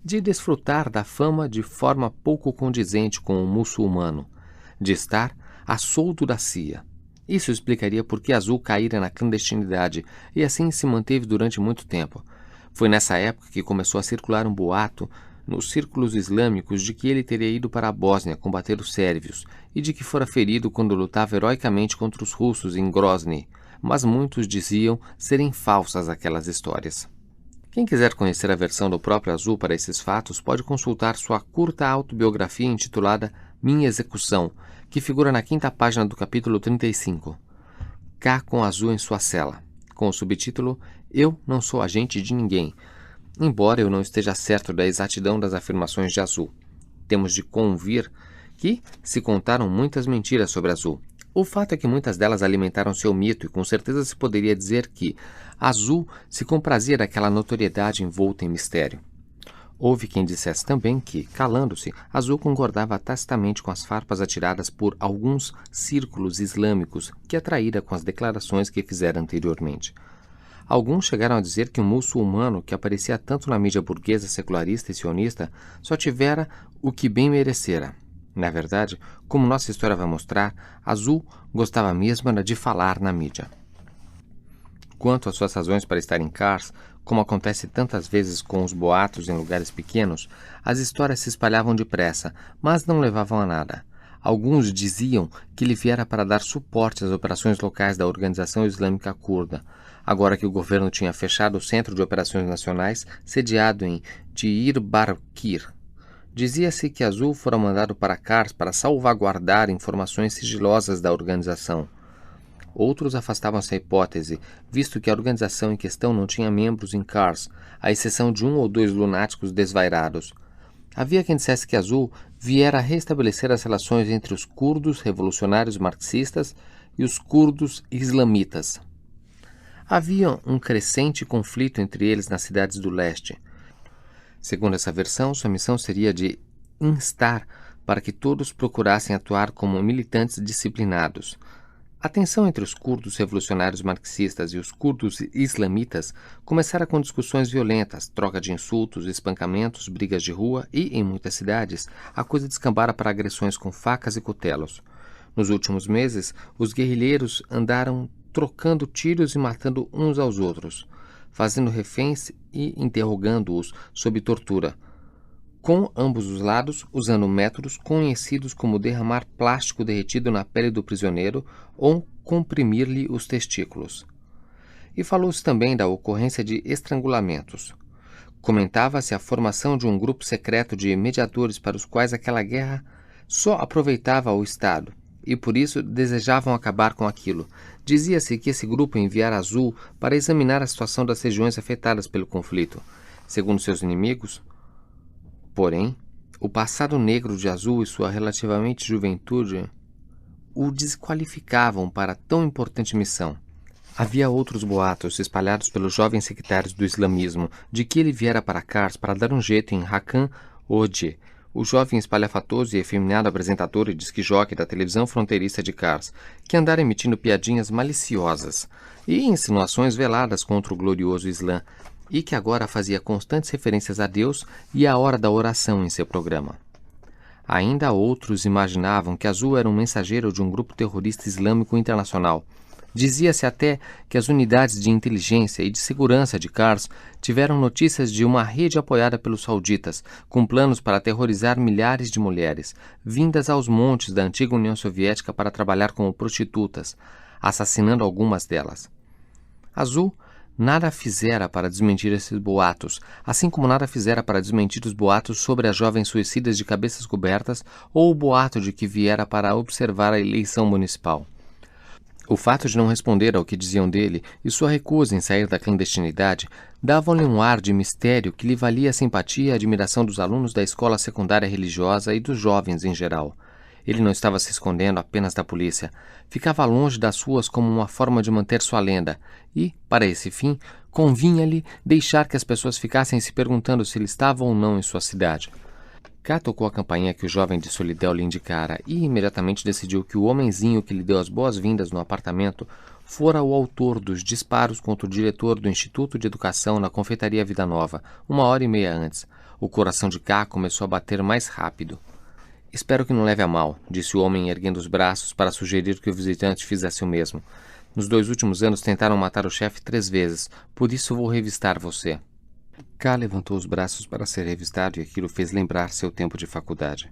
de desfrutar da fama de forma pouco condizente com o muçulmano, de estar a soldo da CIA. Isso explicaria por que Azul caíra na clandestinidade e assim se manteve durante muito tempo. Foi nessa época que começou a circular um boato nos círculos islâmicos de que ele teria ido para a Bósnia combater os sérvios e de que fora ferido quando lutava heroicamente contra os russos em Grozny, mas muitos diziam serem falsas aquelas histórias. Quem quiser conhecer a versão do próprio Azul para esses fatos pode consultar sua curta autobiografia intitulada Minha Execução, que figura na 5ª página do capítulo 35. Cá com Azul em sua cela, com o subtítulo Eu não sou agente de ninguém, embora eu não esteja certo da exatidão das afirmações de Azul. Temos de convir que se contaram muitas mentiras sobre Azul. O fato é que muitas delas alimentaram seu mito e com certeza se poderia dizer que Azul se comprazia daquela notoriedade envolta em mistério. Houve quem dissesse também que, calando-se, Azul concordava tacitamente com as farpas atiradas por alguns círculos islâmicos que atraíra com as declarações que fizera anteriormente. Alguns chegaram a dizer que o muçulmano, que aparecia tanto na mídia burguesa secularista e sionista, só tivera o que bem merecera. Na verdade, como nossa história vai mostrar, Azul gostava mesmo de falar na mídia. Quanto às suas razões para estar em Kars, como acontece tantas vezes com os boatos em lugares pequenos, as histórias se espalhavam depressa, mas não levavam a nada. Alguns diziam que ele viera para dar suporte às operações locais da Organização Islâmica Curda, agora que o governo tinha fechado o Centro de Operações Nacionais, sediado em Diyarbakir. Dizia-se que Azul fora mandado para Kars para salvaguardar informações sigilosas da organização. Outros afastavam essa hipótese, visto que a organização em questão não tinha membros em Kars, à exceção de 1 ou 2 lunáticos desvairados. Havia quem dissesse que Azul viera a restabelecer as relações entre os curdos revolucionários marxistas e os curdos islamitas. Havia um crescente conflito entre eles nas cidades do leste. Segundo essa versão, sua missão seria de instar para que todos procurassem atuar como militantes disciplinados. A tensão entre os curdos revolucionários marxistas e os curdos islamitas começara com discussões violentas, troca de insultos, espancamentos, brigas de rua e, em muitas cidades, a coisa descambara para agressões com facas e cutelos. Nos últimos meses, os guerrilheiros andaram trocando tiros e matando uns aos outros, fazendo reféns e interrogando-os sob tortura, com ambos os lados usando métodos conhecidos como derramar plástico derretido na pele do prisioneiro ou comprimir-lhe os testículos. E falou-se também da ocorrência de estrangulamentos. Comentava-se a formação de um grupo secreto de mediadores para os quais aquela guerra só aproveitava o Estado, e por isso desejavam acabar com aquilo. Dizia-se que esse grupo enviara Azul para examinar a situação das regiões afetadas pelo conflito. Segundo seus inimigos, porém, o passado negro de Azul e sua relativamente juventude o desqualificavam para tão importante missão. Havia outros boatos espalhados pelos jovens sectários do islamismo de que ele viera para Kars para dar um jeito em Hakan Hoxha, o jovem espalhafatoso e efeminado apresentador e disque-jockey da televisão fronteiriça de Kars, que andara emitindo piadinhas maliciosas e insinuações veladas contra o glorioso Islã, e que agora fazia constantes referências a Deus e à hora da oração em seu programa. Ainda outros imaginavam que Azul era um mensageiro de um grupo terrorista islâmico internacional. Dizia-se até que as unidades de inteligência e de segurança de Kars tiveram notícias de uma rede apoiada pelos sauditas, com planos para aterrorizar milhares de mulheres, vindas aos montes da antiga União Soviética para trabalhar como prostitutas, assassinando algumas delas. Azul nada fizera para desmentir esses boatos, assim como nada fizera para desmentir os boatos sobre as jovens suicidas de cabeças cobertas ou o boato de que viera para observar a eleição municipal. O fato de não responder ao que diziam dele e sua recusa em sair da clandestinidade davam-lhe um ar de mistério que lhe valia a simpatia e a admiração dos alunos da escola secundária religiosa e dos jovens em geral. Ele não estava se escondendo apenas da polícia. Ficava longe das ruas como uma forma de manter sua lenda e, para esse fim, convinha-lhe deixar que as pessoas ficassem se perguntando se ele estava ou não em sua cidade. Cá tocou a campainha que o jovem de Solidel lhe indicara e imediatamente decidiu que o homenzinho que lhe deu as boas-vindas no apartamento fora o autor dos disparos contra o diretor do Instituto de Educação na Confeitaria Vida Nova, 1h30 antes. O coração de Ká começou a bater mais rápido. Espero que não leve a mal, disse o homem erguendo os braços para sugerir que o visitante fizesse o mesmo. Nos 2 últimos anos tentaram matar o chefe 3 vezes, por isso vou revistar você. Ká levantou os braços para ser revistado e aquilo fez lembrar seu tempo de faculdade.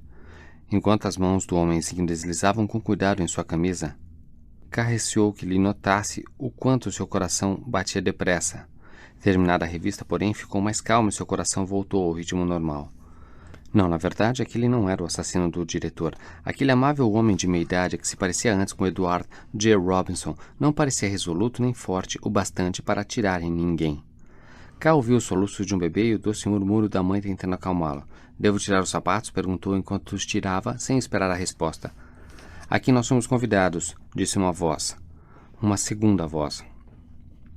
Enquanto as mãos do homenzinho deslizavam com cuidado em sua camisa, Ká receou que lhe notasse o quanto seu coração batia depressa. Terminada a revista, porém, ficou mais calmo e seu coração voltou ao ritmo normal. Não, na verdade, aquele não era o assassino do diretor. Aquele amável homem de meia-idade que se parecia antes com Edward J. Robinson não parecia resoluto nem forte o bastante para atirar em ninguém. Ká ouviu os soluços de um bebê e o doce murmúrio da mãe tentando acalmá-lo. Devo tirar os sapatos? Perguntou enquanto os tirava, sem esperar a resposta. Aqui nós somos convidados, disse uma voz. Uma segunda voz.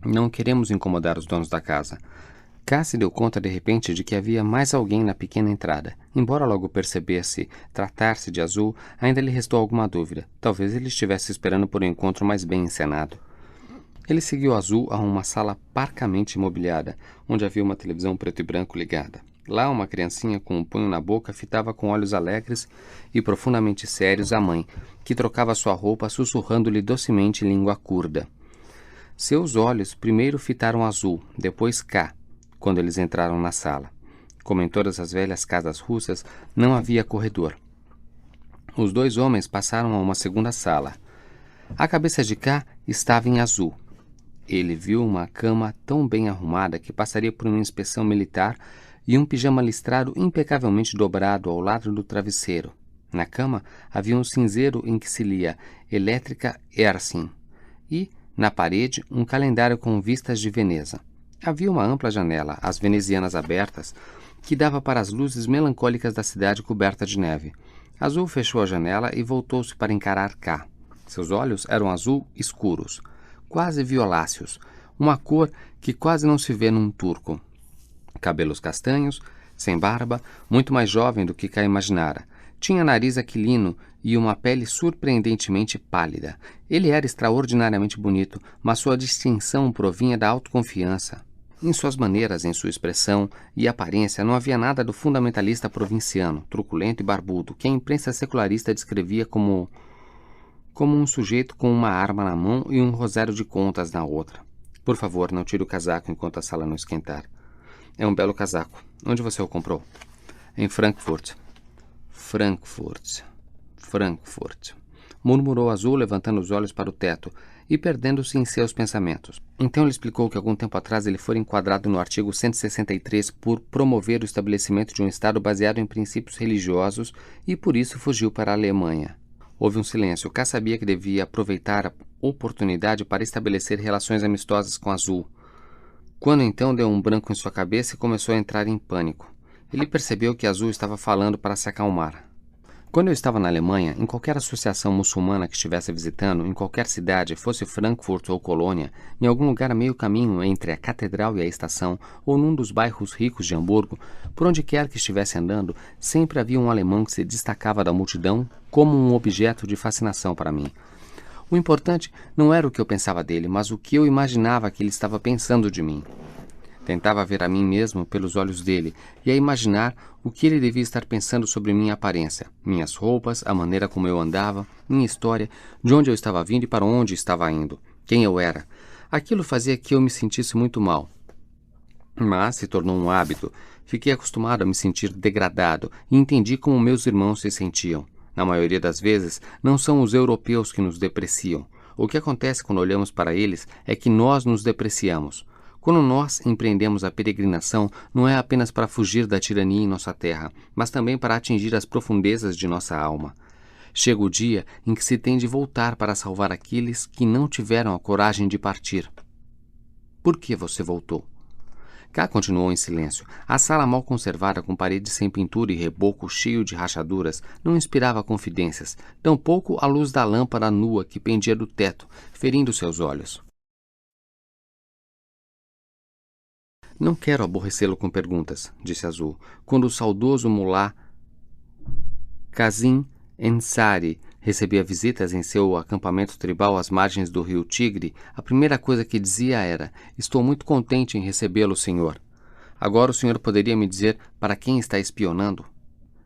Não queremos incomodar os donos da casa. Ká se deu conta de repente de que havia mais alguém na pequena entrada. Embora logo percebesse tratar-se de Azul, ainda lhe restou alguma dúvida. Talvez ele estivesse esperando por um encontro mais bem encenado. Ele seguiu Azul a uma sala parcamente imobiliada, onde havia uma televisão preto e branco ligada. Lá, uma criancinha com um punho na boca fitava com olhos alegres e profundamente sérios a mãe, que trocava sua roupa sussurrando-lhe docemente língua curda. Seus olhos primeiro fitaram Azul, depois Ká, quando eles entraram na sala. Como em todas as velhas casas russas, não havia corredor. Os 2 homens passaram a uma segunda sala. A cabeça de Ká estava em Azul. Ele viu uma cama tão bem arrumada que passaria por uma inspeção militar e um pijama listrado impecavelmente dobrado ao lado do travesseiro. Na cama havia um cinzeiro em que se lia Elétrica Ersin e, na parede, um calendário com vistas de Veneza. Havia uma ampla janela, as venezianas abertas, que dava para as luzes melancólicas da cidade coberta de neve. Azul fechou a janela e voltou-se para encarar Ká. Seus olhos eram azul escuros, quase violáceos, uma cor que quase não se vê num turco. Cabelos castanhos, sem barba, muito mais jovem do que Ká imaginara. Tinha nariz aquilino e uma pele surpreendentemente pálida. Ele era extraordinariamente bonito, mas sua distinção provinha da autoconfiança. Em suas maneiras, em sua expressão e aparência não havia nada do fundamentalista provinciano, truculento e barbudo, que a imprensa secularista descrevia como um sujeito com uma arma na mão e um rosário de contas na outra. Por favor, não tire o casaco enquanto a sala não esquentar. É um belo casaco. Onde você o comprou? Em Frankfurt. Frankfurt. Murmurou Azul, levantando os olhos para o teto e perdendo-se em seus pensamentos. Então ele explicou que algum tempo atrás ele fora enquadrado no artigo 163 por promover o estabelecimento de um Estado baseado em princípios religiosos e por isso fugiu para a Alemanha. Houve um silêncio. Ká sabia que devia aproveitar a oportunidade para estabelecer relações amistosas com Azul. Quando então deu um branco em sua cabeça e começou a entrar em pânico. Ele percebeu que Azul estava falando para se acalmar. Quando eu estava na Alemanha, em qualquer associação muçulmana que estivesse visitando, em qualquer cidade, fosse Frankfurt ou Colônia, em algum lugar a meio caminho entre a catedral e a estação, ou num dos bairros ricos de Hamburgo, por onde quer que estivesse andando, sempre havia um alemão que se destacava da multidão como um objeto de fascinação para mim. O importante não era o que eu pensava dele, mas o que eu imaginava que ele estava pensando de mim. Tentava ver a mim mesmo pelos olhos dele e a imaginar o que ele devia estar pensando sobre minha aparência, minhas roupas, a maneira como eu andava, minha história, de onde eu estava vindo e para onde estava indo, quem eu era. Aquilo fazia que eu me sentisse muito mal. Mas se tornou um hábito. Fiquei acostumado a me sentir degradado e entendi como meus irmãos se sentiam. Na maioria das vezes, não são os europeus que nos depreciam. O que acontece quando olhamos para eles é que nós nos depreciamos. Quando nós empreendemos a peregrinação, não é apenas para fugir da tirania em nossa terra, mas também para atingir as profundezas de nossa alma. Chega o dia em que se tem de voltar para salvar aqueles que não tiveram a coragem de partir. Por que você voltou? Ká continuou em silêncio. A sala mal conservada, com paredes sem pintura e reboco cheio de rachaduras, não inspirava confidências, tampouco a luz da lâmpada nua que pendia do teto, ferindo seus olhos. Não quero aborrecê-lo com perguntas, disse Azul. Quando o saudoso mulá Kazim Ensari recebia visitas em seu acampamento tribal às margens do rio Tigre, a primeira coisa que dizia era: estou muito contente em recebê-lo, senhor. Agora o senhor poderia me dizer para quem está espionando?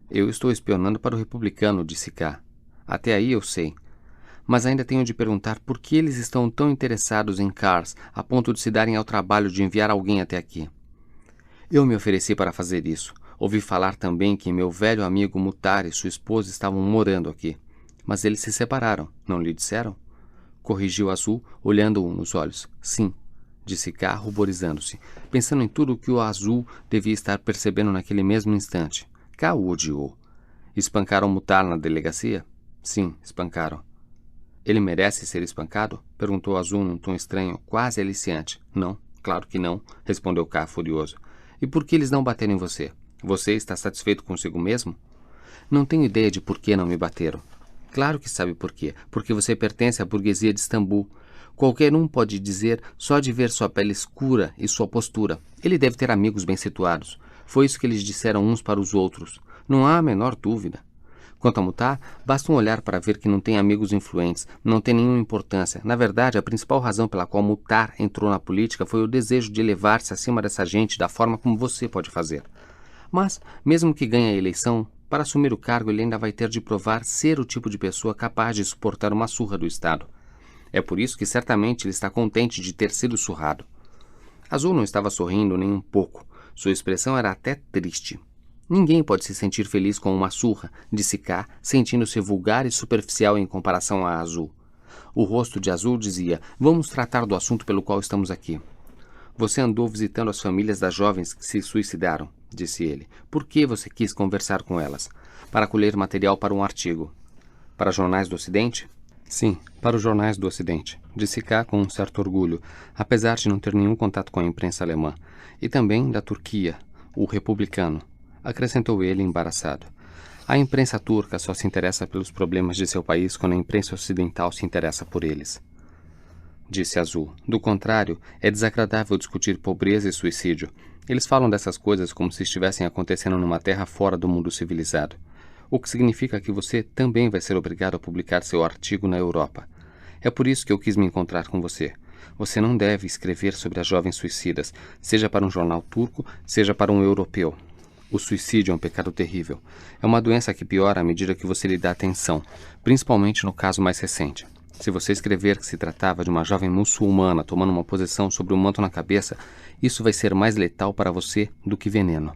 Eu estou espionando para o republicano, disse K. Até aí eu sei. Mas ainda tenho de perguntar por que eles estão tão interessados em Cars a ponto de se darem ao trabalho de enviar alguém até aqui. Eu me ofereci para fazer isso. Ouvi falar também que meu velho amigo Mutar e sua esposa estavam morando aqui. Mas eles se separaram, não lhe disseram? Corrigiu Azul, olhando-o nos olhos. Sim, disse K, ruborizando-se, pensando em tudo o que o Azul devia estar percebendo naquele mesmo instante. K o odiou. Espancaram Mutar na delegacia? Sim, espancaram. Ele merece ser espancado? Perguntou Azul num tom estranho, quase aliciante. Não, claro que não, respondeu K furioso. E por que eles não bateram em você? Você está satisfeito consigo mesmo? Não tenho ideia de por que não me bateram. Claro que sabe por quê. Porque você pertence à burguesia de Istambul. Qualquer um pode dizer só de ver sua pele escura e sua postura. Ele deve ter amigos bem situados. Foi isso que eles disseram uns para os outros. Não há a menor dúvida. Quanto a Mutar, basta um olhar para ver que não tem amigos influentes, não tem nenhuma importância. Na verdade, a principal razão pela qual Mutar entrou na política foi o desejo de elevar-se acima dessa gente da forma como você pode fazer. Mas, mesmo que ganhe a eleição, para assumir o cargo ele ainda vai ter de provar ser o tipo de pessoa capaz de suportar uma surra do Estado. É por isso que certamente ele está contente de ter sido surrado. Azul não estava sorrindo nem um pouco. Sua expressão era até triste. Ninguém pode se sentir feliz com uma surra, disse K, sentindo-se vulgar e superficial em comparação a Azul. O rosto de Azul dizia, vamos tratar do assunto pelo qual estamos aqui. Você andou visitando as famílias das jovens que se suicidaram, disse ele. Por que você quis conversar com elas? Para colher material para um artigo. Para jornais do Ocidente? Sim, para os jornais do Ocidente, disse K com um certo orgulho, apesar de não ter nenhum contato com a imprensa alemã. E também da Turquia, o Republicano, acrescentou ele embaraçado. A imprensa turca só se interessa pelos problemas de seu país quando a imprensa ocidental se interessa por eles. Disse Azul. Do contrário, é desagradável discutir pobreza e suicídio. Eles falam dessas coisas como se estivessem acontecendo numa terra fora do mundo civilizado. O que significa que você também vai ser obrigado a publicar seu artigo na Europa. É por isso que eu quis me encontrar com você. Você não deve escrever sobre as jovens suicidas, seja para um jornal turco, seja para um europeu. O suicídio é um pecado terrível. É uma doença que piora à medida que você lhe dá atenção, principalmente no caso mais recente. Se você escrever que se tratava de uma jovem muçulmana tomando uma posição sobre um manto na cabeça, isso vai ser mais letal para você do que veneno.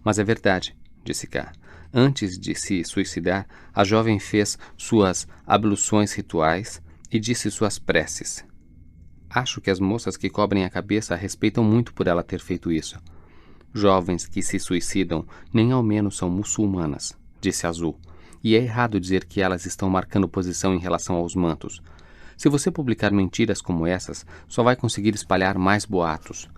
Mas é verdade, disse K. Antes de se suicidar, a jovem fez suas abluções rituais e disse suas preces. Acho que as moças que cobrem a cabeça a respeitam muito por ela ter feito isso. Jovens que se suicidam nem ao menos são muçulmanas, disse Azul. E é errado dizer que elas estão marcando posição em relação aos mantos. Se você publicar mentiras como essas, só vai conseguir espalhar mais boatos.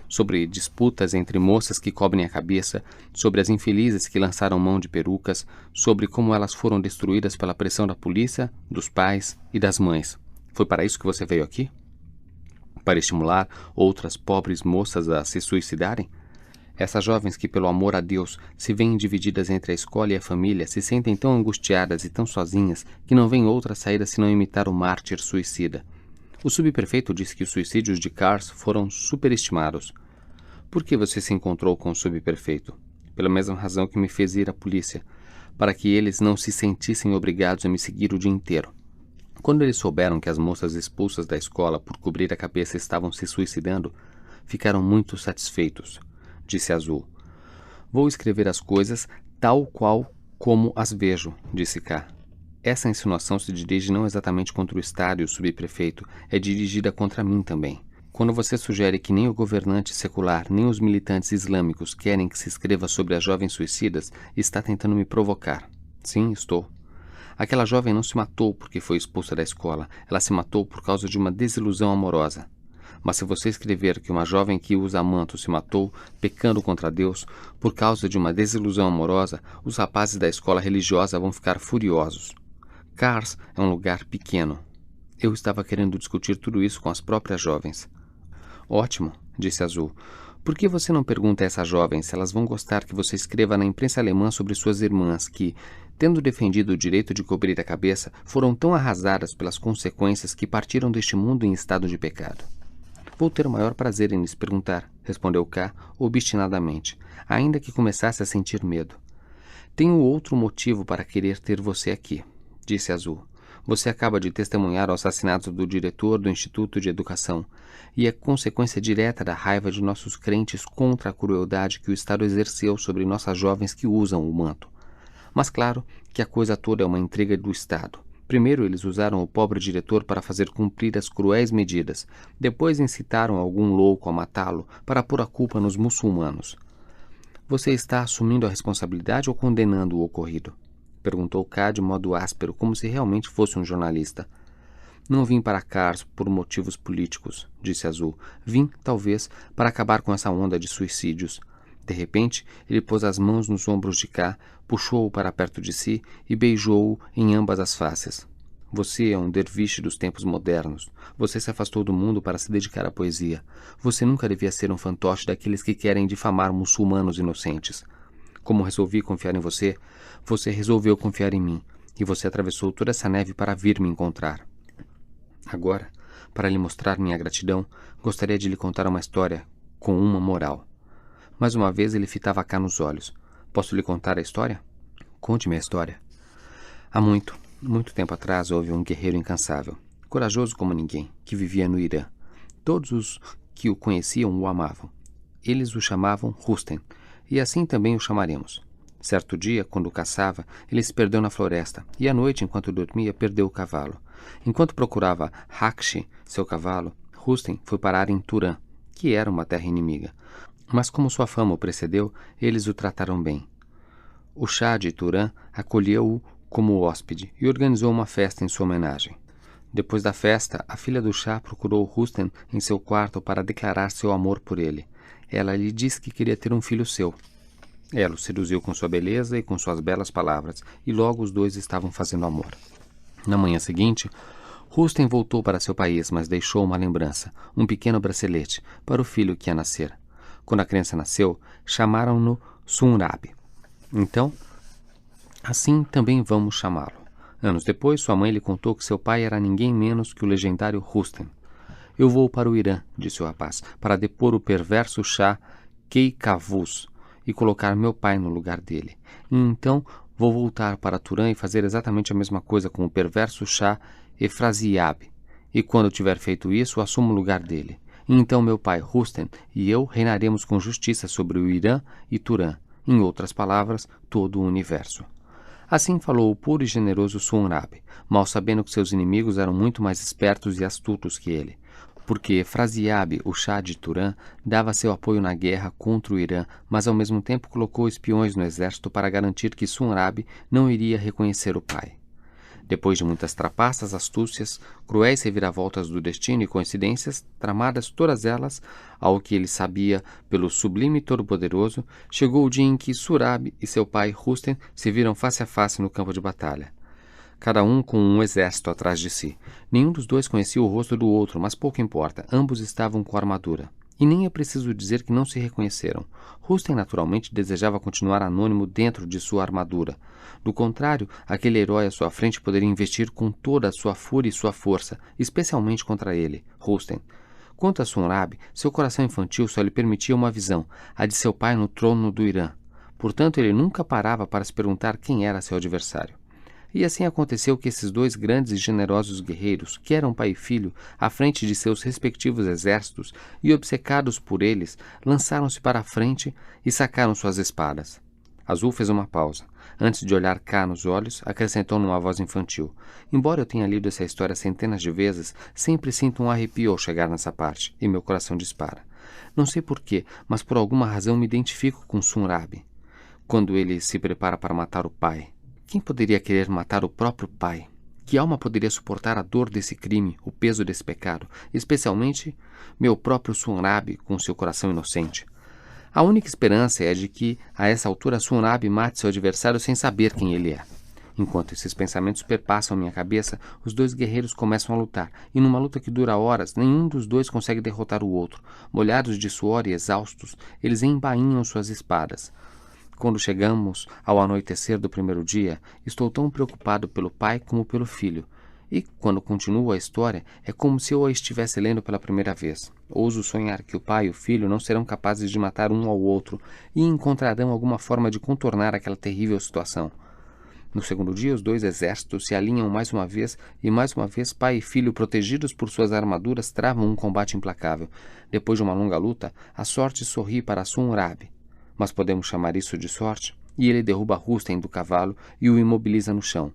Sobre disputas entre moças que cobrem a cabeça, sobre as infelizes que lançaram mão de perucas, sobre como elas foram destruídas pela pressão da polícia, dos pais e das mães. Foi para isso que você veio aqui? Para estimular outras pobres moças a se suicidarem? Essas jovens que, pelo amor a Deus, se veem divididas entre a escola e a família, se sentem tão angustiadas e tão sozinhas que não veem outra saída senão imitar o mártir suicida. O subprefeito disse que os suicídios de Kars foram superestimados. Por que você se encontrou com o subprefeito? Pela mesma razão que me fez ir à polícia, para que eles não se sentissem obrigados a me seguir o dia inteiro. Quando eles souberam que as moças expulsas da escola por cobrir a cabeça estavam se suicidando, ficaram muito satisfeitos. Disse Azul. Vou escrever as coisas tal qual como as vejo, disse K. Essa insinuação se dirige não exatamente contra o Estado e o subprefeito, é dirigida contra mim também. Quando você sugere que nem o governante secular, nem os militantes islâmicos querem que se escreva sobre as jovens suicidas, está tentando me provocar. Sim, estou. Aquela jovem não se matou porque foi expulsa da escola, ela se matou por causa de uma desilusão amorosa. Mas se você escrever que uma jovem que usa manto se matou, pecando contra Deus, por causa de uma desilusão amorosa, os rapazes da escola religiosa vão ficar furiosos. Kars é um lugar pequeno. Eu estava querendo discutir tudo isso com as próprias jovens. Ótimo, disse Azul. Por que você não pergunta a essas jovens se elas vão gostar que você escreva na imprensa alemã sobre suas irmãs que, tendo defendido o direito de cobrir a cabeça, foram tão arrasadas pelas consequências que partiram deste mundo em estado de pecado? Vou ter o maior prazer em lhes perguntar, respondeu Ká obstinadamente, ainda que começasse a sentir medo. Tenho outro motivo para querer ter você aqui, disse Azul. Você acaba de testemunhar o assassinato do diretor do Instituto de Educação e é consequência direta da raiva de nossos crentes contra a crueldade que o Estado exerceu sobre nossas jovens que usam o manto. Mas claro que a coisa toda é uma intriga do Estado. Primeiro eles usaram o pobre diretor para fazer cumprir as cruéis medidas. Depois incitaram algum louco a matá-lo para pôr a culpa nos muçulmanos. Você está assumindo a responsabilidade ou condenando o ocorrido? Perguntou Ká de modo áspero, como se realmente fosse um jornalista. Não vim para cá por motivos políticos, disse Azul. Vim, talvez, para acabar com essa onda de suicídios. De repente, ele pôs as mãos nos ombros de Ká, puxou-o para perto de si e beijou-o em ambas as faces. Você é um derviche dos tempos modernos. Você se afastou do mundo para se dedicar à poesia. Você nunca devia ser um fantoche daqueles que querem difamar muçulmanos inocentes. Como resolvi confiar em você, você resolveu confiar em mim, e você atravessou toda essa neve para vir me encontrar. Agora, para lhe mostrar minha gratidão, gostaria de lhe contar uma história com uma moral. Mais uma vez ele fitava Ká nos olhos. Posso lhe contar a história? Conte-me a história. Há muito tempo atrás houve um guerreiro incansável, corajoso como ninguém, que vivia no Irã. Todos os que o conheciam o amavam. Eles o chamavam Rustem, e assim também o chamaremos. Certo dia, quando o caçava, ele se perdeu na floresta, e à noite, enquanto dormia, perdeu o cavalo. Enquanto procurava Rakshi, seu cavalo, Rustem foi parar em Turã, que era uma terra inimiga. Mas como sua fama o precedeu, eles o trataram bem. O Shah de Turã acolheu-o como hóspede e organizou uma festa em sua homenagem. Depois da festa, a filha do Shah procurou Rustem em seu quarto para declarar seu amor por ele. Ela lhe disse que queria ter um filho seu. Ela o seduziu com sua beleza e com suas belas palavras, e logo os dois estavam fazendo amor. Na manhã seguinte, Rustem voltou para seu país, mas deixou uma lembrança, um pequeno bracelete, para o filho que ia nascer. Quando a criança nasceu, chamaram-no Sunrab. Então, assim também vamos chamá-lo. Anos depois, sua mãe lhe contou que seu pai era ninguém menos que o legendário Rustem. Eu vou para o Irã, disse o rapaz, para depor o perverso Shah Keikavuz e colocar meu pai no lugar dele. E então vou voltar para Turã e fazer exatamente a mesma coisa com o perverso Shah Efraziab. E quando tiver feito isso, assumo o lugar dele. E então meu pai Rustem e eu reinaremos com justiça sobre o Irã e Turã. Em outras palavras, todo o universo. Assim falou o puro e generoso Sunrab, mal sabendo que seus inimigos eram muito mais espertos e astutos que ele. Porque Efraziab, o Shah de Turã, dava seu apoio na guerra contra o Irã, mas ao mesmo tempo colocou espiões no exército para garantir que Sunrab não iria reconhecer o pai. Depois de muitas trapaças, astúcias, cruéis reviravoltas do destino e coincidências, tramadas todas elas, ao que ele sabia pelo sublime e todo-poderoso, chegou o dia em que Surab e seu pai Rustem se viram face a face no campo de batalha. Cada um com um exército atrás de si. Nenhum dos dois conhecia o rosto do outro, mas pouco importa, ambos estavam com armadura. E nem é preciso dizer que não se reconheceram. Rustem naturalmente desejava continuar anônimo dentro de sua armadura. Do contrário, aquele herói à sua frente poderia investir com toda a sua fúria e sua força, especialmente contra ele, Rustem. Quanto a Sunrab, seu coração infantil só lhe permitia uma visão, a de seu pai no trono do Irã. Portanto, ele nunca parava para se perguntar quem era seu adversário. E assim aconteceu que esses dois grandes e generosos guerreiros, que eram pai e filho, à frente de seus respectivos exércitos e obcecados por eles, lançaram-se para a frente e sacaram suas espadas. Azul fez uma pausa. Antes de olhar Ká nos olhos, acrescentou numa voz infantil. Embora eu tenha lido essa história centenas de vezes, sempre sinto um arrepio ao chegar nessa parte, e meu coração dispara. Não sei porquê, mas por alguma razão me identifico com Sunrab. Quando ele se prepara para matar o pai. Quem poderia querer matar o próprio pai? Que alma poderia suportar a dor desse crime, o peso desse pecado, especialmente meu próprio Sunrab com seu coração inocente? A única esperança é de que, a essa altura, Sunrab mate seu adversário sem saber quem ele é. Enquanto esses pensamentos perpassam minha cabeça, os dois guerreiros começam a lutar, e numa luta que dura horas, nenhum dos dois consegue derrotar o outro. Molhados de suor e exaustos, eles embainham suas espadas. Quando chegamos ao anoitecer do primeiro dia, estou tão preocupado pelo pai como pelo filho. E, quando continuo a história, é como se eu a estivesse lendo pela primeira vez. Ouso sonhar que o pai e o filho não serão capazes de matar um ao outro e encontrarão alguma forma de contornar aquela terrível situação. No segundo dia, os dois exércitos se alinham mais uma vez e, mais uma vez, pai e filho, protegidos por suas armaduras, travam um combate implacável. Depois de uma longa luta, a sorte sorri para Sun-Rabi. Mas podemos chamar isso de sorte? E ele derruba Rústem do cavalo e o imobiliza no chão.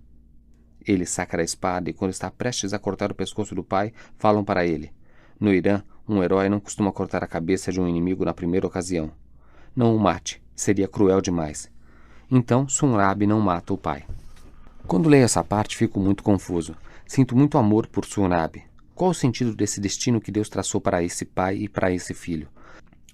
Ele saca a espada e, quando está prestes a cortar o pescoço do pai, falam para ele. No Irã, um herói não costuma cortar a cabeça de um inimigo na primeira ocasião. Não o mate, seria cruel demais. Então, Sun-Rabi não mata o pai. Quando leio essa parte, fico muito confuso. Sinto muito amor por Sun-Rabi. Qual o sentido desse destino que Deus traçou para esse pai e para esse filho?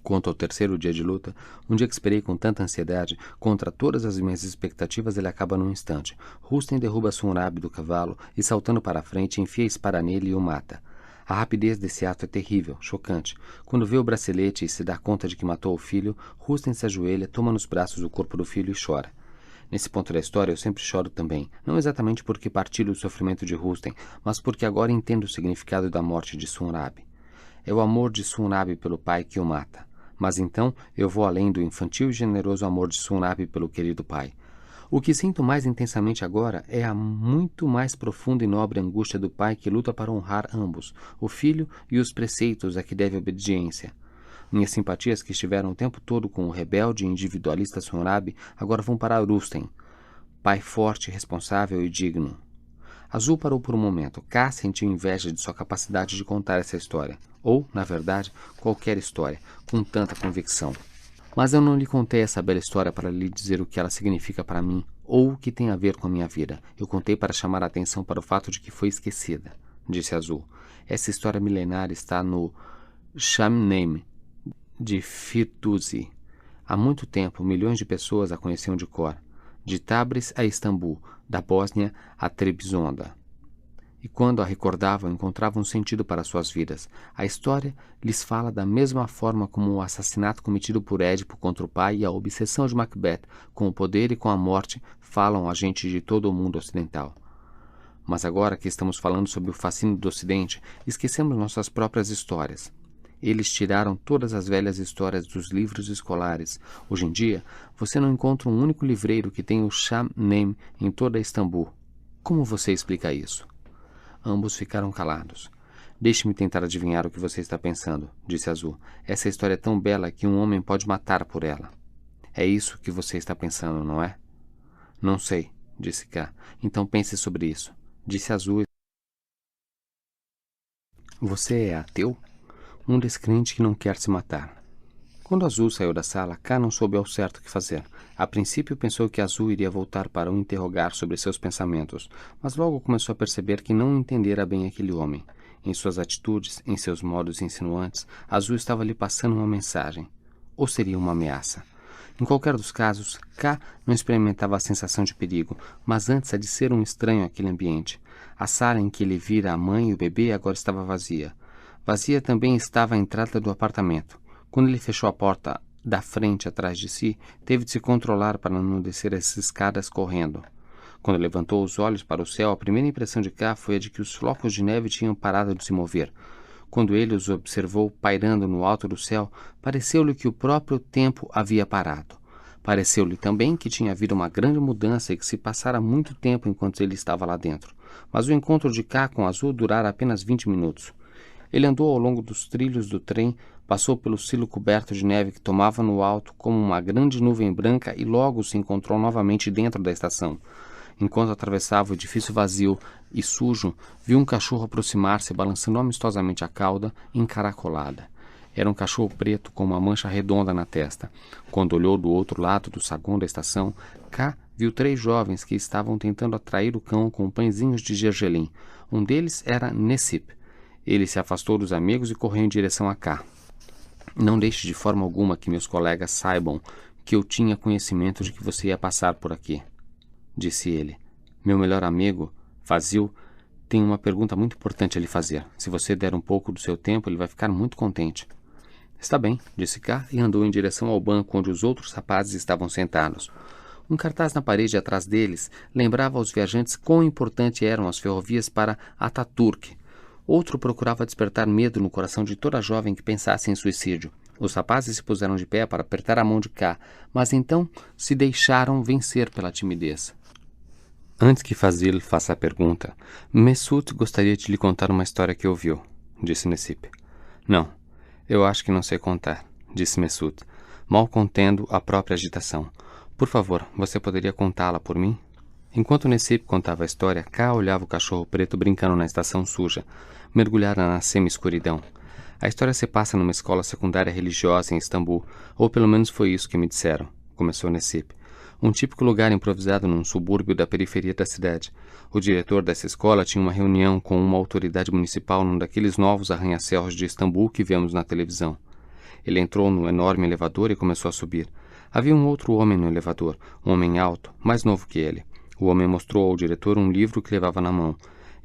Quanto ao terceiro dia de luta, um dia que esperei com tanta ansiedade, contra todas as minhas expectativas, ele acaba num instante. Rústem derruba Sun-Rabi do cavalo e, saltando para a frente, enfia a espada nele e o mata. A rapidez desse ato é terrível, chocante. Quando vê o bracelete e se dá conta de que matou o filho, Rústem se ajoelha, toma nos braços o corpo do filho e chora. Nesse ponto da história eu sempre choro também, não exatamente porque partilho o sofrimento de Rústem, mas porque agora entendo o significado da morte de Sun-Rabi. É o amor de Sun-Rabi pelo pai que o mata. Mas então eu vou além do infantil e generoso amor de Sun-Rabi pelo querido pai. O que sinto mais intensamente agora é a muito mais profunda e nobre angústia do pai que luta para honrar ambos, o filho e os preceitos a que deve obediência. Minhas simpatias, que estiveram o tempo todo com o rebelde e individualista Sun-Rabi, agora vão para Rústem, pai forte, responsável e digno. Azul parou por um momento. K sentiu inveja de sua capacidade de contar essa história, ou, na verdade, qualquer história, com tanta convicção. Mas eu não lhe contei essa bela história para lhe dizer o que ela significa para mim, ou o que tem a ver com a minha vida. Eu contei para chamar a atenção para o fato de que foi esquecida, disse Azul. Essa história milenar está no Shamnem, de Firduzi. Há muito tempo, milhões de pessoas a conheciam de cor, de Tabriz a Istambul, da Bósnia a Trebizonda. E quando a recordavam, encontravam um sentido para suas vidas. A história lhes fala da mesma forma como o assassinato cometido por Édipo contra o pai e a obsessão de Macbeth com o poder e com a morte falam a gente de todo o mundo ocidental. Mas agora que estamos falando sobre o fascínio do Ocidente, esquecemos nossas próprias histórias. Eles tiraram todas as velhas histórias dos livros escolares. Hoje em dia, você não encontra um único livreiro que tenha o Shamnem em toda Istambul. Como você explica isso? Ambos ficaram calados. Deixe-me tentar adivinhar o que você está pensando, disse Azul. Essa história é tão bela que um homem pode matar por ela. É isso que você está pensando, não é? Não sei, disse K. Então pense sobre isso, disse Azul. Você é ateu? Um descrente que não quer se matar. Quando Azul saiu da sala, K não soube ao certo o que fazer. A princípio pensou que Azul iria voltar para o interrogar sobre seus pensamentos, mas logo começou a perceber que não entendera bem aquele homem. Em suas atitudes, em seus modos insinuantes, Azul estava lhe passando uma mensagem. Ou seria uma ameaça? Em qualquer dos casos, K não experimentava a sensação de perigo, mas antes a de ser um estranho àquele ambiente. A sala em que ele vira a mãe e o bebê agora estava vazia. Vazia também estava a entrada do apartamento. Quando ele fechou a porta da frente atrás de si, teve de se controlar para não descer as escadas correndo. Quando levantou os olhos para o céu, a primeira impressão de K foi a de que os flocos de neve tinham parado de se mover. Quando ele os observou pairando no alto do céu, pareceu-lhe que o próprio tempo havia parado. Pareceu-lhe também que tinha havido uma grande mudança e que se passara muito tempo enquanto ele estava lá dentro. Mas o encontro de K com Azul durara apenas 20 minutos. Ele andou ao longo dos trilhos do trem, passou pelo silo coberto de neve que tomava no alto como uma grande nuvem branca e logo se encontrou novamente dentro da estação. Enquanto atravessava o edifício vazio e sujo, viu um cachorro aproximar-se, balançando amistosamente a cauda, encaracolada. Era um cachorro preto com uma mancha redonda na testa. Quando olhou do outro lado do saguão da estação, K viu 3 jovens que estavam tentando atrair o cão com pãezinhos de gergelim. Um deles era Nessip. Ele se afastou dos amigos e correu em direção a K. Não deixe de forma alguma que meus colegas saibam que eu tinha conhecimento de que você ia passar por aqui, disse ele. Meu melhor amigo, Fazil, tem uma pergunta muito importante a lhe fazer. Se você der um pouco do seu tempo, ele vai ficar muito contente. Está bem, disse K e andou em direção ao banco onde os outros rapazes estavam sentados. Um cartaz na parede atrás deles lembrava aos viajantes quão importante eram as ferrovias para Ataturk. Outro procurava despertar medo no coração de toda jovem que pensasse em suicídio. Os rapazes se puseram de pé para apertar a mão de K, mas então se deixaram vencer pela timidez. Antes que Fazil faça a pergunta, Messoud gostaria de lhe contar uma história que ouviu, disse Necip. Não, eu acho que não sei contar, disse Messoud, mal contendo a própria agitação. Por favor, você poderia contá-la por mim? Enquanto Necip contava a história, K olhava o cachorro preto brincando na estação suja, mergulhada na semi-escuridão. A história se passa numa escola secundária religiosa em Istambul, ou pelo menos foi isso que me disseram, começou Necip. Um típico lugar improvisado num subúrbio da periferia da cidade. O diretor dessa escola tinha uma reunião com uma autoridade municipal num daqueles novos arranha-céus de Istambul que vemos na televisão. Ele entrou no enorme elevador e começou a subir. Havia um outro homem no elevador, um homem alto, mais novo que ele. O homem mostrou ao diretor um livro que levava na mão.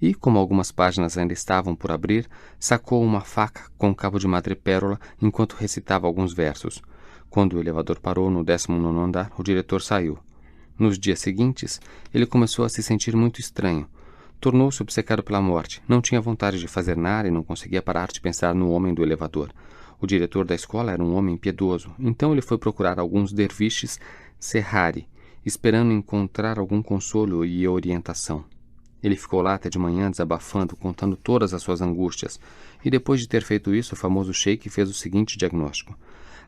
E, como algumas páginas ainda estavam por abrir, sacou uma faca com cabo de madrepérola enquanto recitava alguns versos. Quando o elevador parou no 19º andar, o diretor saiu. Nos dias seguintes, ele começou a se sentir muito estranho. Tornou-se obcecado pela morte. Não tinha vontade de fazer nada e não conseguia parar de pensar no homem do elevador. O diretor da escola era um homem piedoso, então ele foi procurar alguns derviches serrari, esperando encontrar algum consolo e orientação. Ele ficou lá até de manhã desabafando, contando todas as suas angústias, e depois de ter feito isso, o famoso sheik fez o seguinte diagnóstico.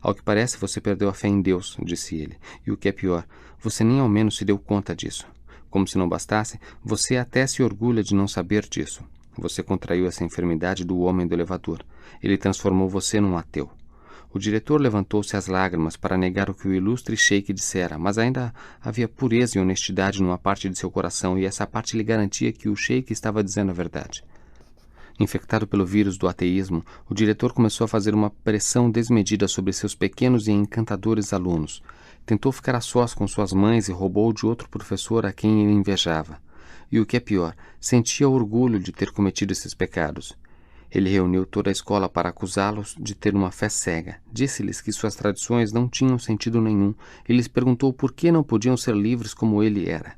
Ao que parece, você perdeu a fé em Deus, disse ele. E o que é pior, você nem ao menos se deu conta disso. Como se não bastasse, você até se orgulha de não saber disso. Você contraiu essa enfermidade do homem do elevador. Ele transformou você num ateu. O diretor levantou-se às lágrimas para negar o que o ilustre sheik dissera, mas ainda havia pureza e honestidade numa parte de seu coração, e essa parte lhe garantia que o sheik estava dizendo a verdade. Infectado pelo vírus do ateísmo, o diretor começou a fazer uma pressão desmedida sobre seus pequenos e encantadores alunos. Tentou ficar a sós com suas mães e roubou de outro professor a quem ele invejava. E o que é pior, sentia orgulho de ter cometido esses pecados. Ele reuniu toda a escola para acusá-los de ter uma fé cega. Disse-lhes que suas tradições não tinham sentido nenhum e lhes perguntou por que não podiam ser livres como ele era.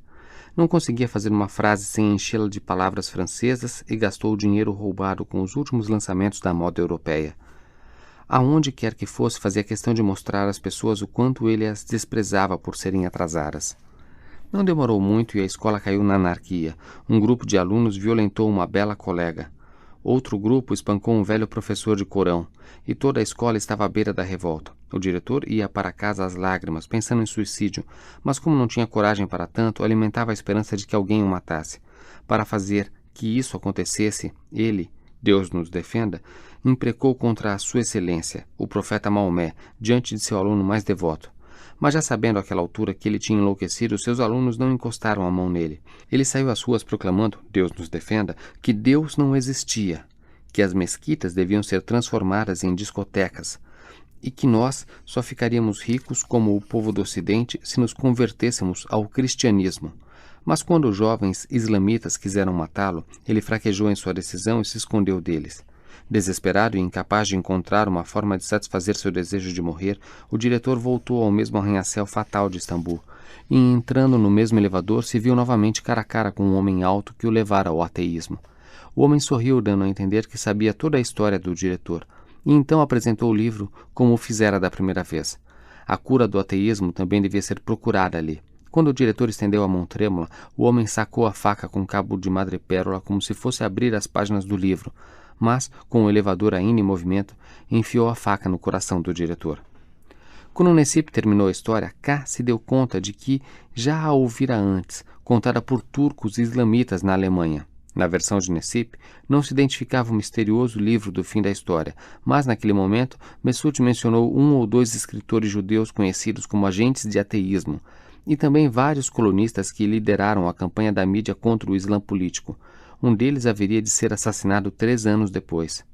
Não conseguia fazer uma frase sem enchê-la de palavras francesas e gastou o dinheiro roubado com os últimos lançamentos da moda europeia. Aonde quer que fosse, fazia questão de mostrar às pessoas o quanto ele as desprezava por serem atrasadas. Não demorou muito e a escola caiu na anarquia. Um grupo de alunos violentou uma bela colega. Outro grupo espancou um velho professor de Corão, e toda a escola estava à beira da revolta. O diretor ia para casa às lágrimas, pensando em suicídio, mas como não tinha coragem para tanto, alimentava a esperança de que alguém o matasse. Para fazer que isso acontecesse, ele, Deus nos defenda, imprecou contra a sua excelência, o profeta Maomé, diante de seu aluno mais devoto. Mas já sabendo àquela altura que ele tinha enlouquecido, seus alunos não encostaram a mão nele. Ele saiu às ruas proclamando, Deus nos defenda, que Deus não existia, que as mesquitas deviam ser transformadas em discotecas, e que nós só ficaríamos ricos como o povo do Ocidente se nos convertêssemos ao cristianismo. Mas quando os jovens islamitas quiseram matá-lo, ele fraquejou em sua decisão e se escondeu deles. Desesperado e incapaz de encontrar uma forma de satisfazer seu desejo de morrer, o diretor voltou ao mesmo arranha-céu fatal de Istambul, e entrando no mesmo elevador se viu novamente cara a cara com um homem alto que o levara ao ateísmo. O homem sorriu, dando a entender que sabia toda a história do diretor, e então apresentou o livro como o fizera da primeira vez. A cura do ateísmo também devia ser procurada ali. Quando o diretor estendeu a mão trêmula, o homem sacou a faca com cabo de madrepérola como se fosse abrir as páginas do livro, mas, com o elevador ainda em movimento, enfiou a faca no coração do diretor. Quando Necip terminou a história, K se deu conta de que já a ouvira antes, contada por turcos e islamitas na Alemanha. Na versão de Necip, não se identificava o misterioso livro do fim da história, mas naquele momento, Messoud mencionou um ou dois escritores judeus conhecidos como agentes de ateísmo, e também vários colunistas que lideraram a campanha da mídia contra o Islã político. Um deles haveria de ser assassinado 3 anos depois.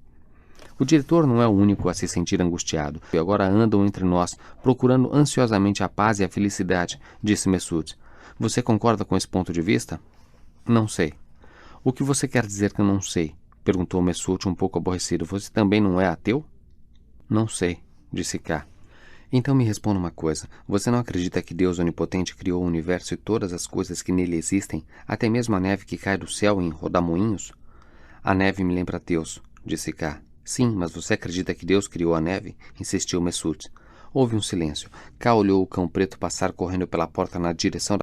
O diretor não é o único a se sentir angustiado, e agora andam entre nós, procurando ansiosamente a paz e a felicidade, disse Messoud. Você concorda com esse ponto de vista? Não sei. O que você quer dizer que eu não sei? Perguntou Messoud um pouco aborrecido. Você também não é ateu? Não sei, disse K. Então me responda uma coisa. Você não acredita que Deus Onipotente criou o universo e todas as coisas que nele existem, até mesmo a neve que cai do céu em rodamoinhos? A neve me lembra Deus, disse K. Sim, mas você acredita que Deus criou a neve? Insistiu Mesut. Houve um silêncio. K olhou o cão preto passar correndo pela porta na direção